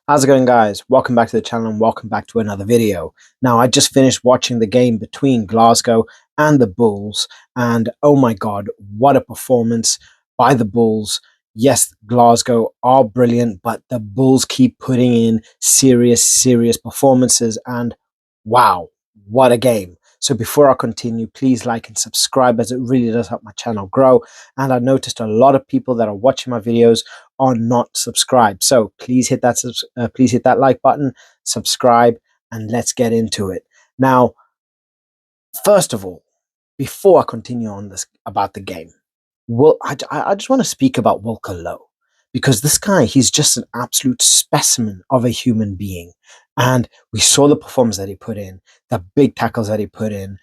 How's it going, guys? Welcome back to the channel and welcome back to another video. Now, I just finished watching the game between Glasgow and the Bulls, and oh my god, what a performance by the Bulls. Yes, Glasgow are brilliant, but the Bulls keep putting in serious performances, and wow, what a game. So before I continue, please like and subscribe, as it really does help my channel grow. And I noticed a lot of people that are watching my videos are not subscribed. So please hit that like button, subscribe, and let's get into it. Now, first of all, before I continue on this about the game, I just want to speak about Wilko Low, because this guy, he's just an absolute specimen of a human being. And we saw the performance that he put in, the big tackles that he put in.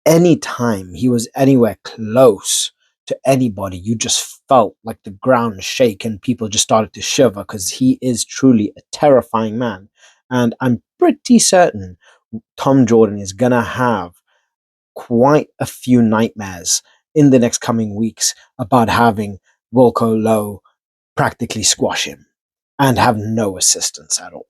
Anytime he was anywhere close to anybody, you just felt like the ground shake and people just started to shiver, because he is truly a terrifying man. And I'm pretty certain Tom Jordan is going to have quite a few nightmares in the next coming weeks about having Wilko Low practically squash him and have no assistance at all.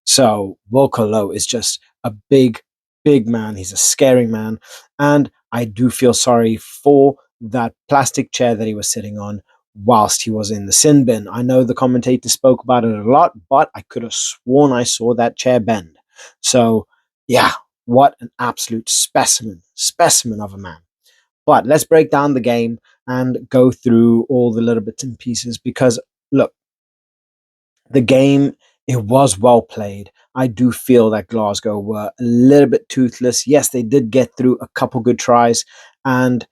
So Wilko Low is just a big man. He's a scary man. And I do feel sorry for that plastic chair that he was sitting on whilst he was in the sin bin. I know the commentator spoke about it a lot, but I could have sworn I saw that chair bend. So yeah, what an absolute specimen of a man. But let's break down the game and go through all the little bits and pieces, because look, the game, it was well played. I do feel that Glasgow were a little bit toothless. Yes, they did get through a couple good tries, and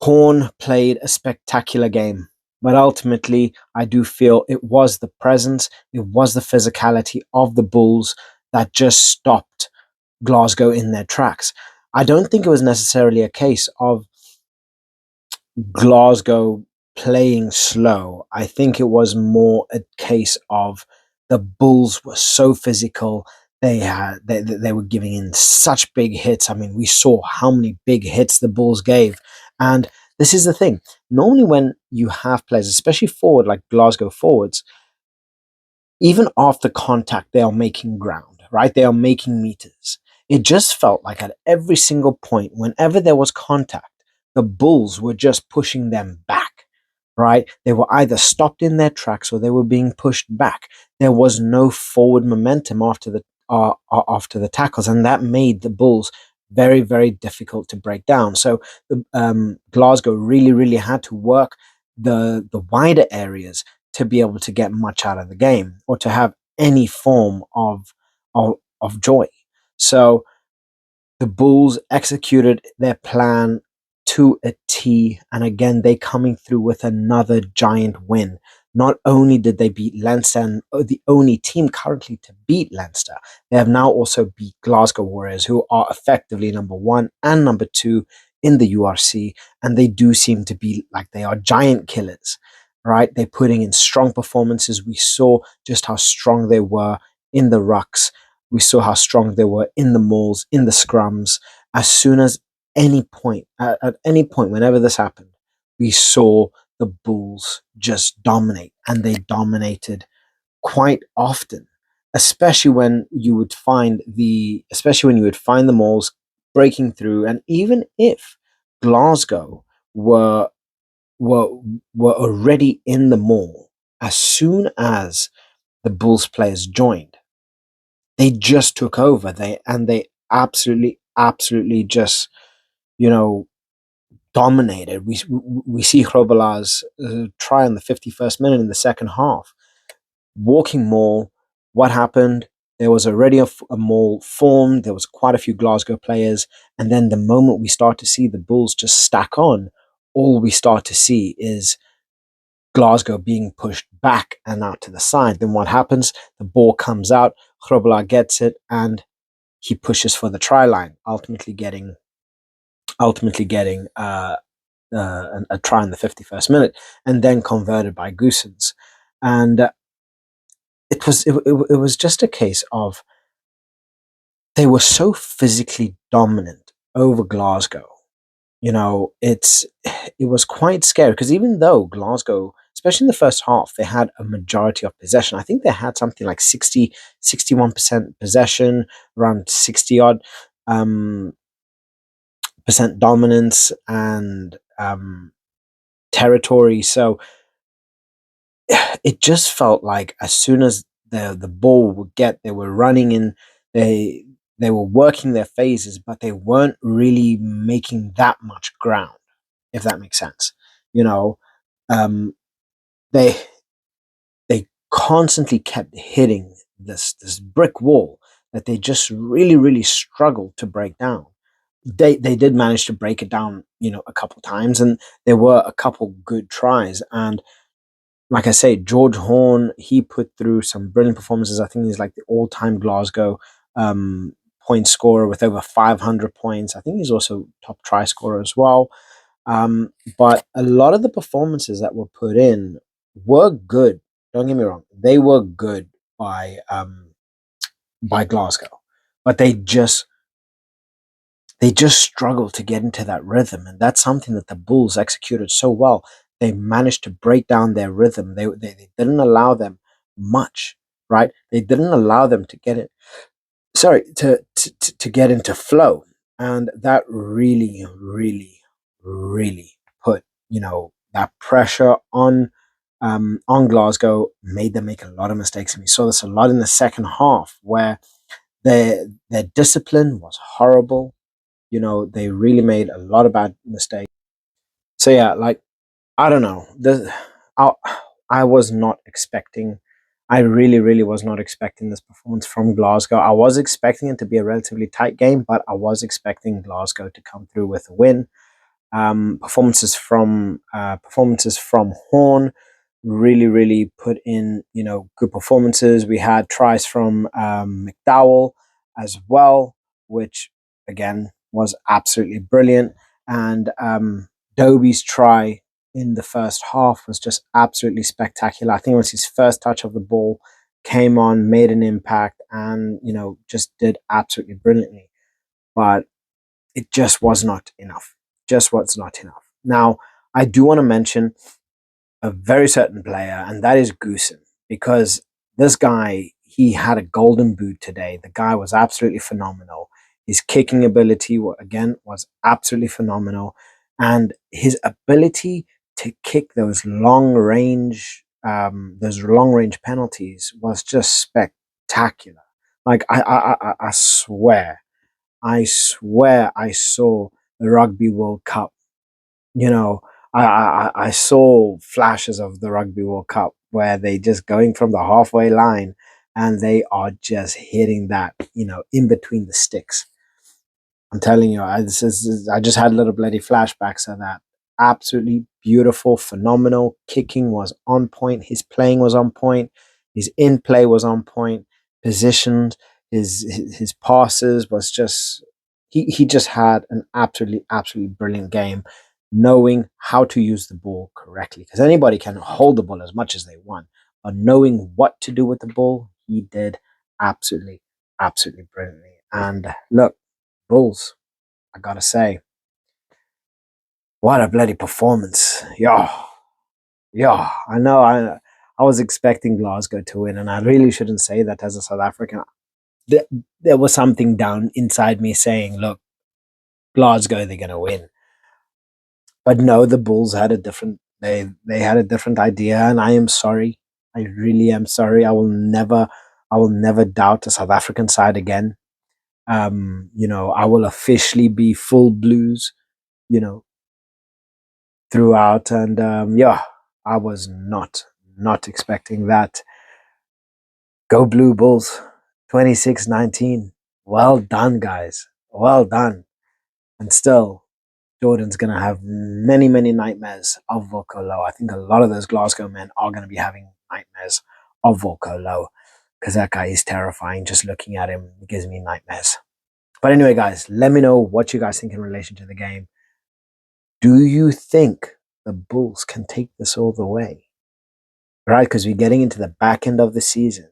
Horn played a spectacular game. But ultimately, I do feel it was the presence, it was the physicality of the Bulls that just stopped Glasgow in their tracks. I don't think it was necessarily a case of Glasgow playing slow. I think it was more a case of the Bulls were so physical. They were giving in such big hits. I mean, we saw how many big hits the Bulls gave. And this is the thing. Normally when you have players, especially forward, like Glasgow forwards, even after contact, they are making ground, right? They are making meters. It just felt like at every single point, whenever there was contact, the Bulls were just pushing them back, right? They were either stopped in their tracks or they were being pushed back. There was no forward momentum after the tackles, and that made the Bulls very difficult to break down. So Glasgow really had to work the wider areas to be able to get much out of the game or to have any form of joy. So the Bulls executed their plan to a T, and again, they coming through with another giant win. Not only did they beat Leinster, and the only team currently to beat Leinster, they have now also beat Glasgow Warriors, who are effectively number 1 and number 2 in the URC, and they do seem to be like they are giant killers, right? They're putting in strong performances. We saw just how strong they were in the rucks. We saw how strong they were in the mauls, in the scrums. As soon as at any point, whenever this happened, we saw the Bulls just dominate, and they dominated quite often, especially when you would find the mauls breaking through, and even if Glasgow were were were already in the maul, as soon as the Bulls players joined, they just took over. They absolutely just, you know, dominated. We see Hrobala's try on the 51st minute in the second half. Walking maul, what happened? There was already a maul formed. There was quite a few Glasgow players. And then the moment we start to see the Bulls just stack on, all we start to see is Glasgow being pushed back and out to the side. Then what happens? The ball comes out, Hrobala gets it, and he pushes for the try line, ultimately getting a try in the 51st minute, and then converted by Goosens. And it was just a case of they were so physically dominant over Glasgow. You know, it was quite scary, because even though Glasgow especially in the first half, they had a majority of possession. I think they had something like 61% possession, around 60 odd percent dominance and territory. So it just felt like as soon as the ball would get, they were running in, they were working their phases, but they weren't really making that much ground, if that makes sense. You know, um, they they constantly kept hitting this brick wall that they just really struggled to break down. They did manage to break it down, a couple times, and there were a couple good tries. And like I say, George Horn, he put through some brilliant performances. I think he's like the all-time Glasgow point scorer with over 500 points. I think he's also top try scorer as well. But a lot of the performances that were put in were good. Don't get me wrong; they were good by Glasgow, but they just struggled to get into that rhythm, and that's something that the Bulls executed so well. They managed to break down their rhythm. They didn't allow them much, right? They didn't allow them to get it. Sorry, to get into flow, and that really put that pressure on Glasgow, made them make a lot of mistakes, and we saw this a lot in the second half where their discipline was horrible. They really made a lot of bad mistakes. So yeah, like I don't know. I, I was not expecting. I really was not expecting this performance from Glasgow. I was expecting it to be a relatively tight game, but I was expecting Glasgow to come through with a win. Performances from Horn really put in good performances. We had tries from McDowell as well, which again was absolutely brilliant. And Dobie's try in the first half was just absolutely spectacular. I think it was his first touch of the ball, came on, made an impact, and just did absolutely brilliantly. But it just was not enough. Just was not enough. Now, I do want to mention a very certain player, and that is Goosen, because this guy, he had a golden boot today. The guy was absolutely phenomenal. His kicking ability, again, was absolutely phenomenal. And his ability to kick those long range penalties was just spectacular. Like I swear I saw the Rugby World Cup. You know, I saw flashes of the Rugby World Cup where they just going from the halfway line and they are just hitting that, in between the sticks. I'm telling you, I just had little bloody flashbacks of that. Absolutely beautiful, phenomenal. Kicking was on point. His playing was on point. His in play was on point. Positioned, his passes was just he just had an absolutely brilliant game, knowing how to use the ball correctly. Because anybody can hold the ball as much as they want, but knowing what to do with the ball, he did absolutely brilliantly. And look, Bulls, I gotta say, what a bloody performance. Yeah. I know I was expecting Glasgow to win, and I really shouldn't say that as a South African. There, there was something down inside me saying, look, Glasgow, they're gonna win. But no, the Bulls had a different, they had a different idea, and I am sorry. I really am sorry. I will never doubt the South African side again. I will officially be full blues, you know, throughout. And yeah, I was not expecting that. Go Blue Bulls, 26-19. Well done, guys. Well done. And still, Jordan's going to have many nightmares of Wilko Low. I think a lot of those Glasgow men are going to be having nightmares of Wilko Low, because that guy is terrifying. Just looking at him, it gives me nightmares. But anyway, guys, let me know what you guys think in relation to the game. Do you think the Bulls can take this all the way? Right, because we're getting into the back end of the season.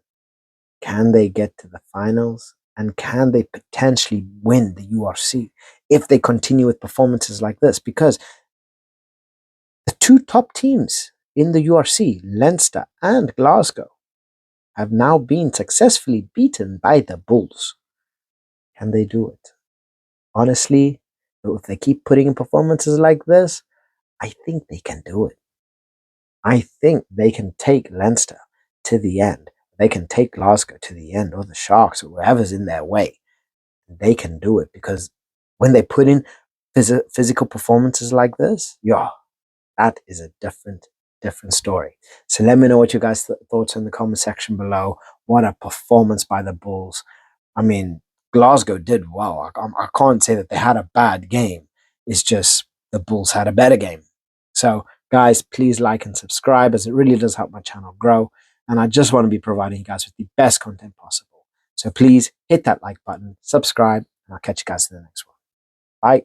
Can they get to the finals? And can they potentially win the URC if they continue with performances like this? Because the two top teams in the URC, Leinster and Glasgow have now been successfully beaten by the Bulls. Can they do it? Honestly, if they keep putting in performances like this, I think they can do it. I think they can take Leinster to the end. They can take Glasgow to the end, or the Sharks, or whoever's in their way. They can do it because when they put in physical performances like this, yeah, that is a different story. So let me know what you guys thoughts in the comment section below. What a performance by the Bulls. I mean, Glasgow did well. I can't say that they had a bad game. It's just the Bulls had a better game. So guys, please like and subscribe, as it really does help my channel grow. And I just want to be providing you guys with the best content possible. So please hit that like button, subscribe, and I'll catch you guys in the next one. Bye.